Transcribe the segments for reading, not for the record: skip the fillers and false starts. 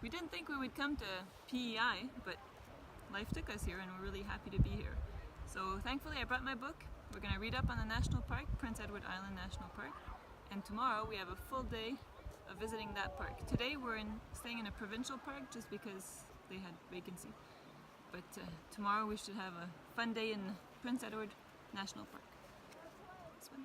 We didn't think we would come to PEI, but life took us here and we're really happy to be here. So thankfully I brought my book. We're going to read up on the national park, Prince Edward Island National Park, and tomorrow we have a full day of visiting that park. Today we're staying in a provincial park just because they had vacancy, but tomorrow we should have a fun day in Prince Edward National Park. This one.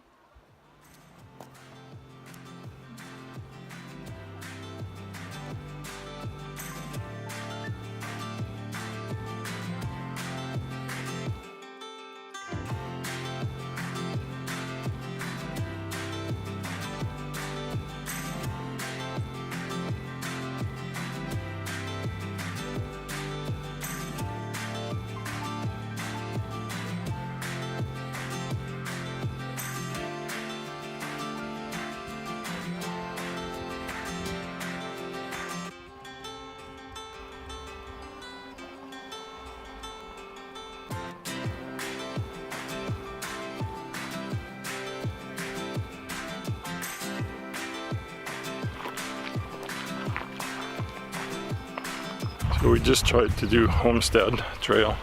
So we just tried to do Homestead Trail.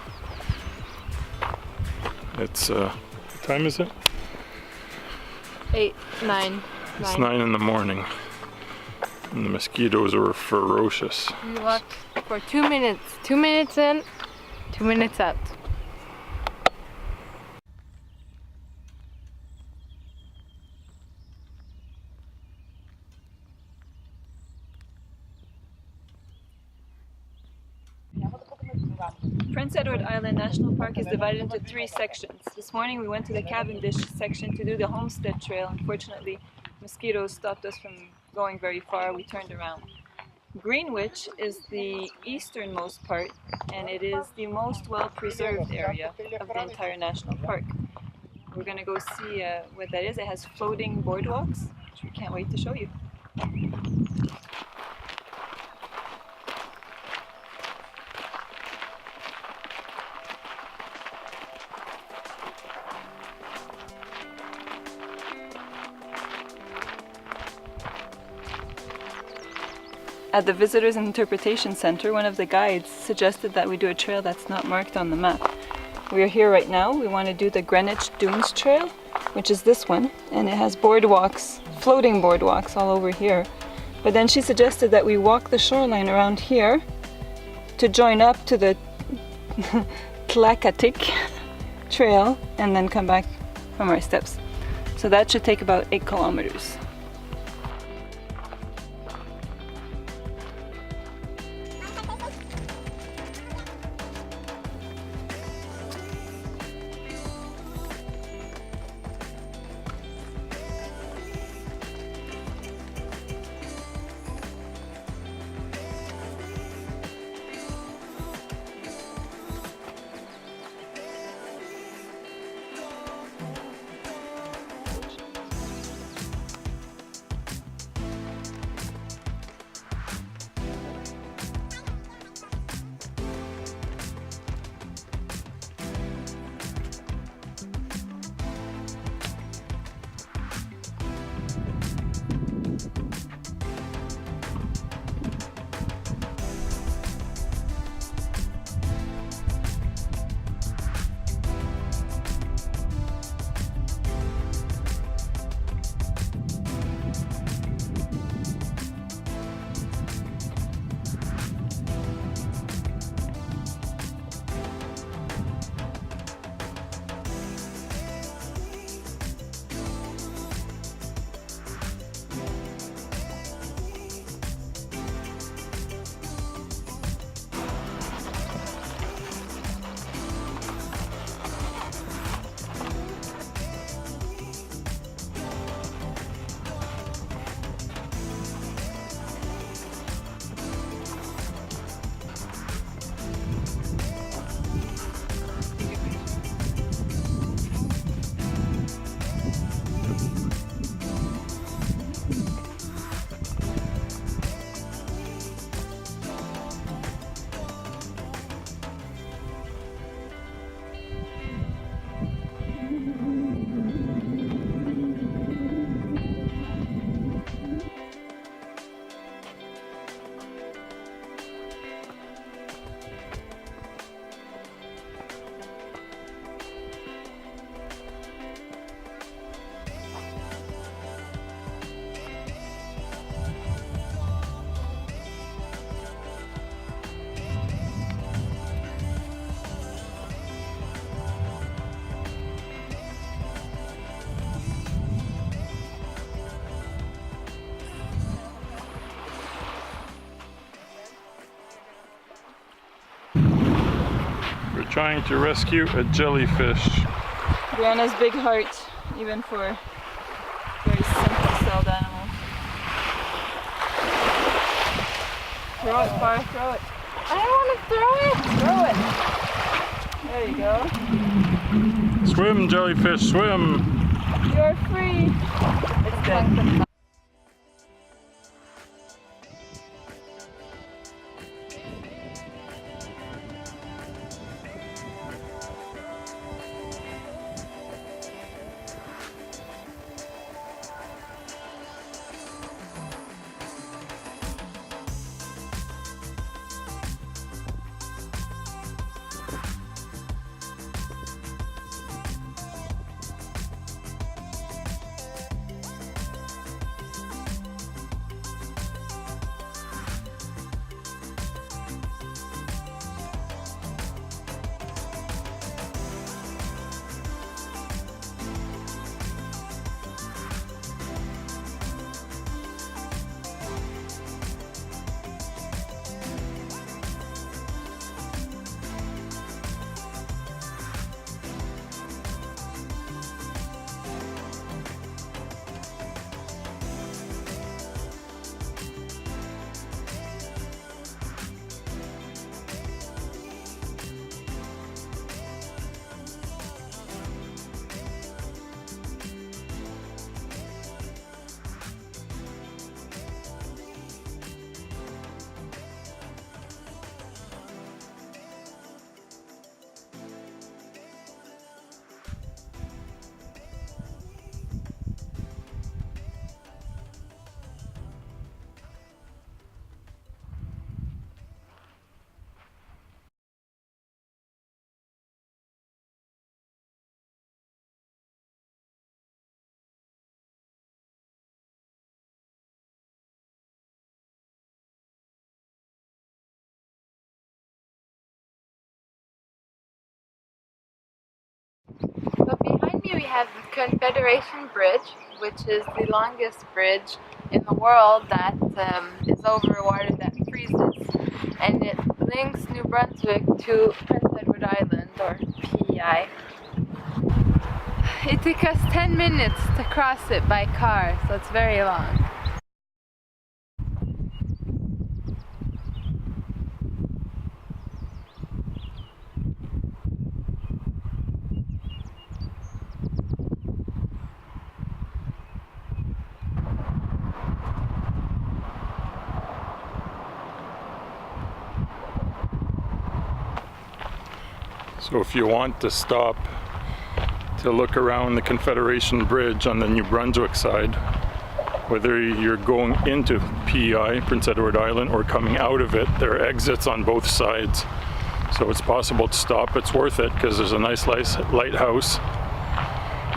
It's, what time is it? 9. It's 9 in the morning. And the mosquitoes were ferocious. We walked for 2 minutes. 2 minutes in, 2 minutes out. Prince Edward Island National Park is divided into 3 sections. This morning we went to the Cavendish section to do the Homestead Trail. Unfortunately, mosquitoes stopped us from going very far. We turned around. Greenwich is the easternmost part, and it is the most well-preserved area of the entire national park. We're going to go see what that is. It has floating boardwalks, which we can't wait to show you. At the Visitors and Interpretation Center, one of the guides suggested that we do a trail that's not marked on the map. We are here right now. We want to do the Greenwich Dunes Trail, which is this one, and it has boardwalks, floating boardwalks all over here. But then she suggested that we walk the shoreline around here to join up to the Tlakatik Trail and then come back from our steps. So that should take about 8 kilometers. trying to rescue a jellyfish. Brianna's big heart, even for very simple-celled animals. Throw it, Bar, throw it. I don't want Throw it. There you go. Swim, jellyfish, swim! You're free. It's dead. So behind me we have the Confederation Bridge, which is the longest bridge in the world that is over water that freezes, and it links New Brunswick to Prince Edward Island, or PEI. It took us 10 minutes to cross it by car, so it's very long. So if you want to stop to look around the Confederation Bridge on the New Brunswick side, whether you're going into PEI, Prince Edward Island, or coming out of it, there are exits on both sides. So it's possible to stop. It's worth it because there's a nice lighthouse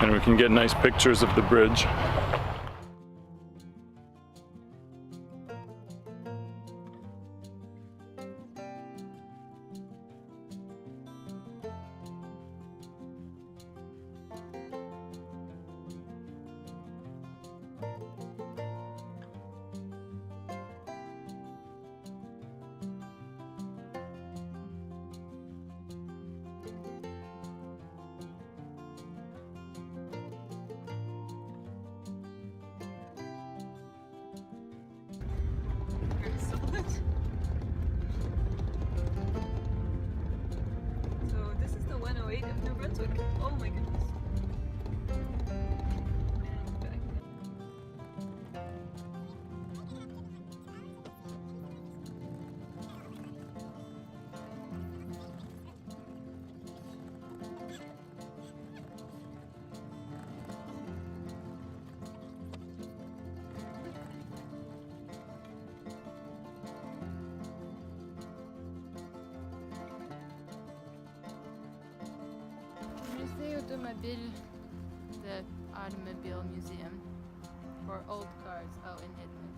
and we can get nice pictures of the bridge. So this is the 108 of New Brunswick. Oh my goodness. And back. Musée Automobile, the Automobile Museum for old cars. Oh, in Edmonton.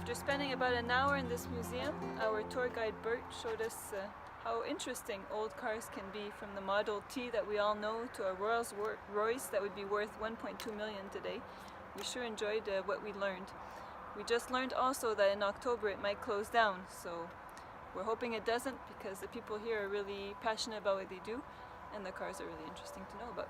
After spending about an hour in this museum, our tour guide Bert showed us how interesting old cars can be, from the Model T that we all know to a Rolls Royce that would be worth 1.2 million today. We sure enjoyed what we learned. We just learned also that in October it might close down, so we're hoping it doesn't, because the people here are really passionate about what they do and the cars are really interesting to know about.